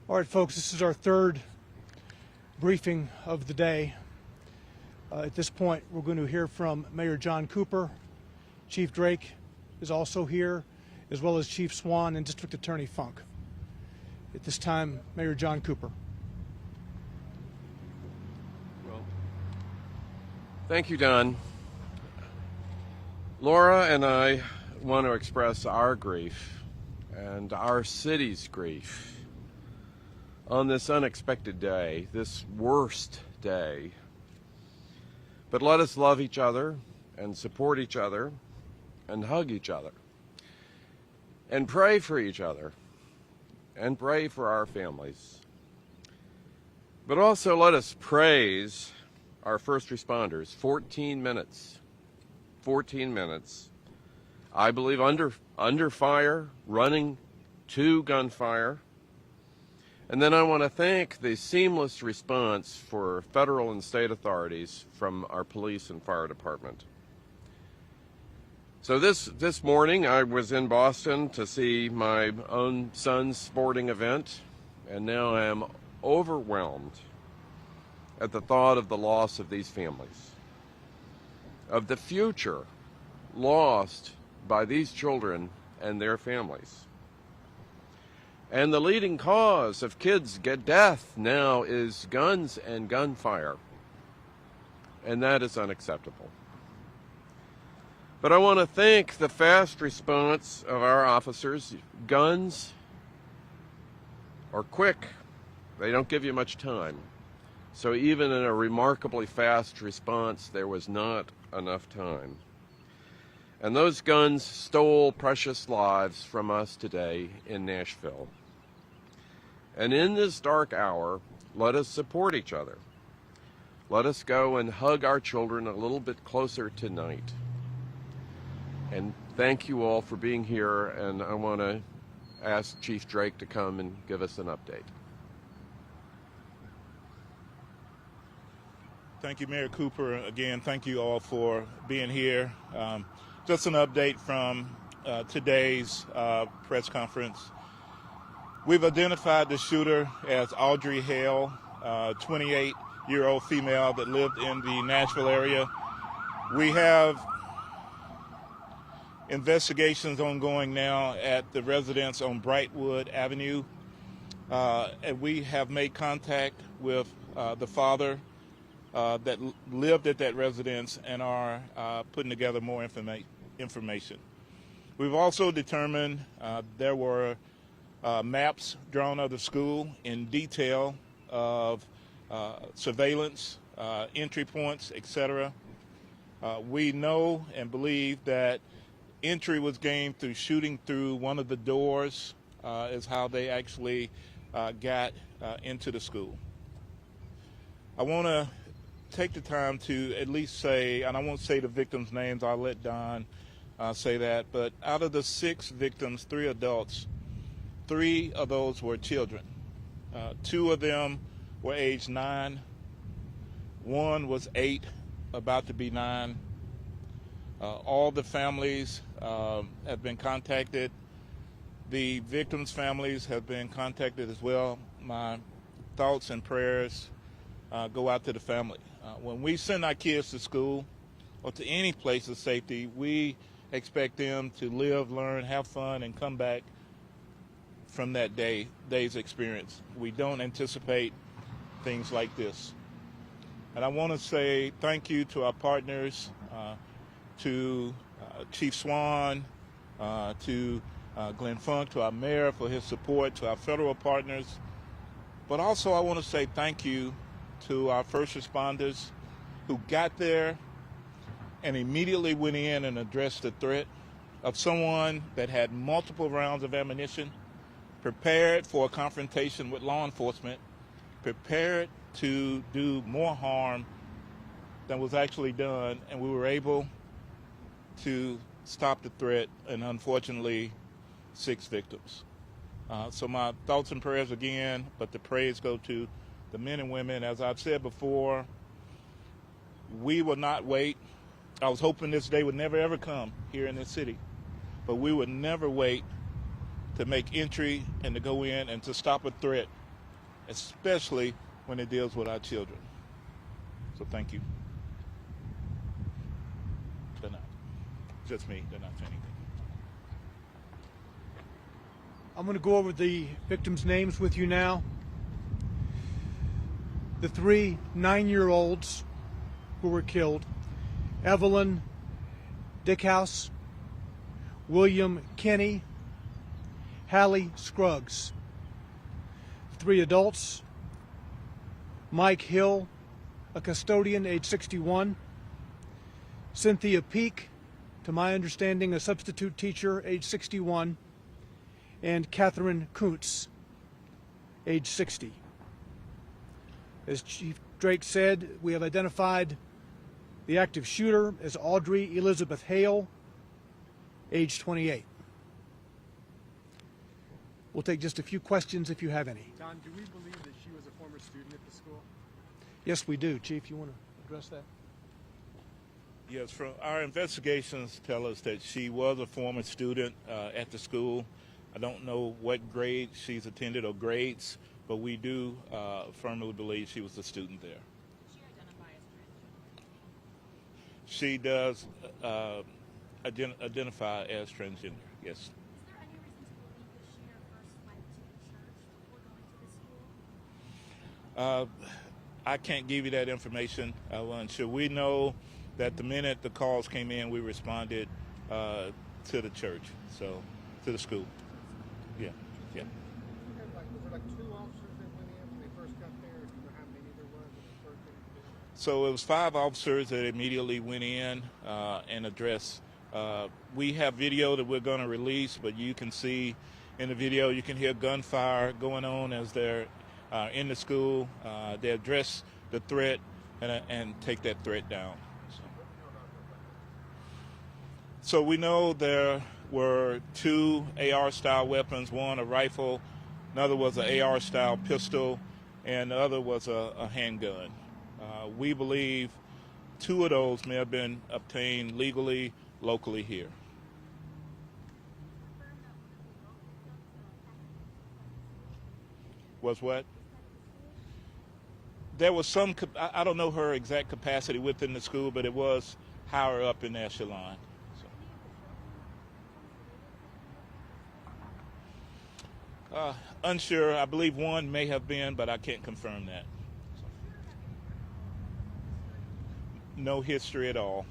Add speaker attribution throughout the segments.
Speaker 1: All right, folks, this is our third briefing of the day. At this point, we're going to hear from Mayor John Cooper. Chief Drake is also here, as well as Chief Swan and District Attorney Funk. At this time, Mayor John Cooper.
Speaker 2: Well, thank you, Don. Laura and I want to express our grief and our city's grief on this unexpected day, this worst day. But let us love each other and support each other and hug each other and pray for each other and pray for our families. But also let us praise our first responders. 14 minutes, I believe under fire, running to gunfire. And then I want to thank the seamless response for federal and state authorities from our police and fire department. So this morning I was in Boston to see my own son's sporting event, and now I am overwhelmed at the thought of the loss of these families, of the future lost by these children and their families. And the leading cause of kids get death now is guns and gunfire. And that is unacceptable. But I want to thank the fast response of our officers. Guns are quick. They don't give you much time. So even in a remarkably fast response, there was not enough time. And those guns stole precious lives from us today in Nashville. And in this dark hour, let us support each other. Let us go and hug our children a little bit closer tonight. And thank you all for being here, and I want to ask Chief Drake to come and give us an update.
Speaker 3: Thank you, Mayor Cooper. Again, thank you all for being here. Just an update from today's press conference. We've identified the shooter as Audrey Hale, 28-year-old female that lived in the Nashville area. We have investigations ongoing now at the residence on Brightwood Avenue, and we have made contact with the father that lived at that residence and are putting together more information. We've also determined there were maps drawn of the school in detail of surveillance, entry points, etc. We know and believe that entry was gained through shooting through one of the doors is how they actually got into the school. I want to take the time to at least say, and I won't say the victims' names, I'll let Don say that, but out of the 6 victims, 3 adults, 3 of those were children. 2 of them were age 9. 1 was 8, about to be 9. All the families have been contacted. The victims' families have been contacted as well. My thoughts and prayers go out to the family. When we send our kids to school or to any place of safety, we expect them to live, learn, have fun, and come back from that day's experience. We don't anticipate things like this. And I want to say thank you to our partners, to Chief Swan, to Glenn Funk, to our mayor for his support, to our federal partners. But also I want to say thank you to our first responders who got there and immediately went in and addressed the threat of someone that had multiple rounds of ammunition, prepared for a confrontation with law enforcement, prepared to do more harm than was actually done, and we were able to stop the threat, and unfortunately 6 victims. So my thoughts and prayers again, but the praise go to the men and women. As I've said before, we will not wait. I was hoping this day would never ever come here in this city, but we would never wait to make entry and to go in and to stop a threat especially when it deals with our children. So thank you. They're not. Just me. They're not saying anything.
Speaker 1: I'm going to go over the victims' names with you now. The 3 9-year-olds who were killed: Evelyn Dickhouse, William Kinney, Hallie Scruggs. 3 adults: Mike Hill, a custodian, age 61; Cynthia Peak, to my understanding, a substitute teacher, age 61; and Catherine Kuntz, age 60. As Chief Drake said, we have identified the active shooter as Audrey Elizabeth Hale, age 28. We'll take just a few questions if you have any.
Speaker 4: Don, do we believe that she was a former student at the school?
Speaker 1: Yes, we do. Chief, you want to address that?
Speaker 3: Yes, from our investigations tell us that she was a former student at the school. I don't know what grade she's attended or grades, but we do firmly believe she was a student there.
Speaker 5: Does she identify as transgender?
Speaker 3: She does identify as transgender, yes.
Speaker 5: Is there any reason to believe that she or first went to the church before going to the school?
Speaker 3: I can't give you that information. Well, unsure. We know that the minute the calls came in, we responded to the church, so to the school. Yeah, yeah.
Speaker 4: Was there like 2 officers that went in when they first got there? Do you know how many there was when they first got there?
Speaker 3: So it was 5 officers that immediately went in and addressed. We have video that we're going to release, but you can see in the video, you can hear gunfire going on as they're in the school. They address the threat and take that threat down. So we know there were 2 AR-style weapons, one a rifle, another was an AR-style pistol, and the other was a handgun. We believe 2 of those may have been obtained legally, locally here. Was what? There was some, I don't know her exact capacity within the school, but it was higher up in the echelon. Unsure. I believe one may have been, but I can't confirm that. No history at all.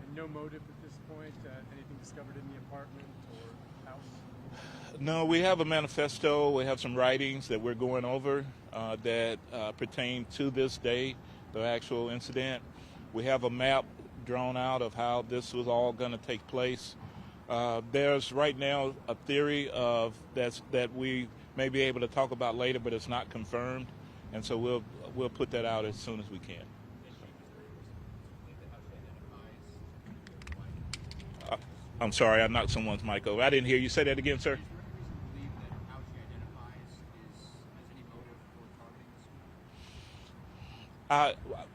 Speaker 4: And no motive at this point? Anything discovered in the apartment or house?
Speaker 3: No, we have a manifesto. We have some writings that we're going over that pertain to this day, the actual incident. We have a map drawn out of how this was all going to take place. There's right now a theory of that we may be able to talk about later, but it's not confirmed, and so we'll put that out as soon as we can. I'm sorry, I knocked someone's mic over. I didn't hear you. Say that again, sir.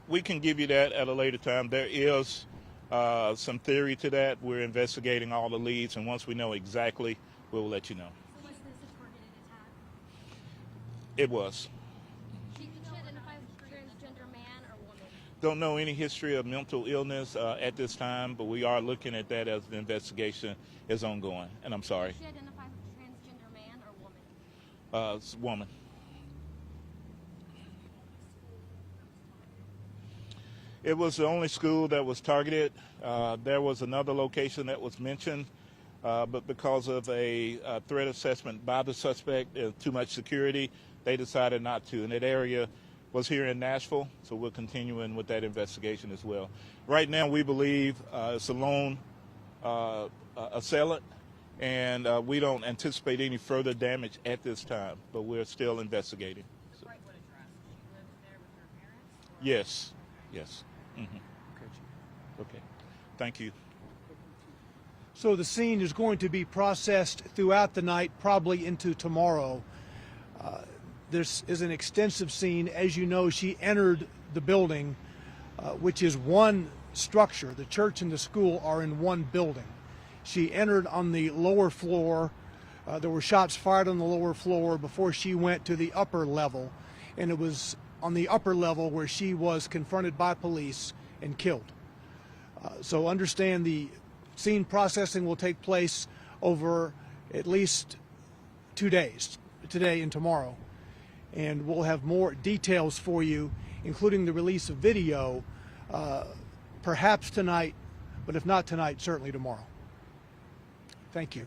Speaker 3: We can give you that at a later time. There is some theory to that. We're investigating all the leads, and once we know exactly, we'll let you know.
Speaker 5: So was this a targeted attack?
Speaker 3: It was.
Speaker 5: Did she identify as a transgender man or woman?
Speaker 3: Don't know any history of mental illness at this time, but we are looking at that as the investigation is ongoing. And I'm sorry.
Speaker 5: Did she identify as a transgender man or woman?
Speaker 3: Woman. It was the only school that was targeted. There was another location that was mentioned, but because of a threat assessment by the suspect, too much security, they decided not to. And that area was here in Nashville, so we're continuing with that investigation as well. Right now, we believe it's a lone assailant, and we don't anticipate any further damage at this time, but we're still investigating.
Speaker 5: The Brightwood address, she lived there with her parents? Or?
Speaker 3: Yes, yes. Mm-hmm. Okay. Thank you.
Speaker 1: So the scene is going to be processed throughout the night, probably into tomorrow. This is an extensive scene. As you know, she entered the building, which is one structure. The church and the school are in one building. She entered on the lower floor There were shots fired on the lower floor before she went to the upper level, and it was on the upper level where she was confronted by police and killed. So understand the scene processing will take place over at least 2 days, today and tomorrow. And we'll have more details for you, including the release of video, perhaps tonight, but if not tonight, certainly tomorrow. Thank you.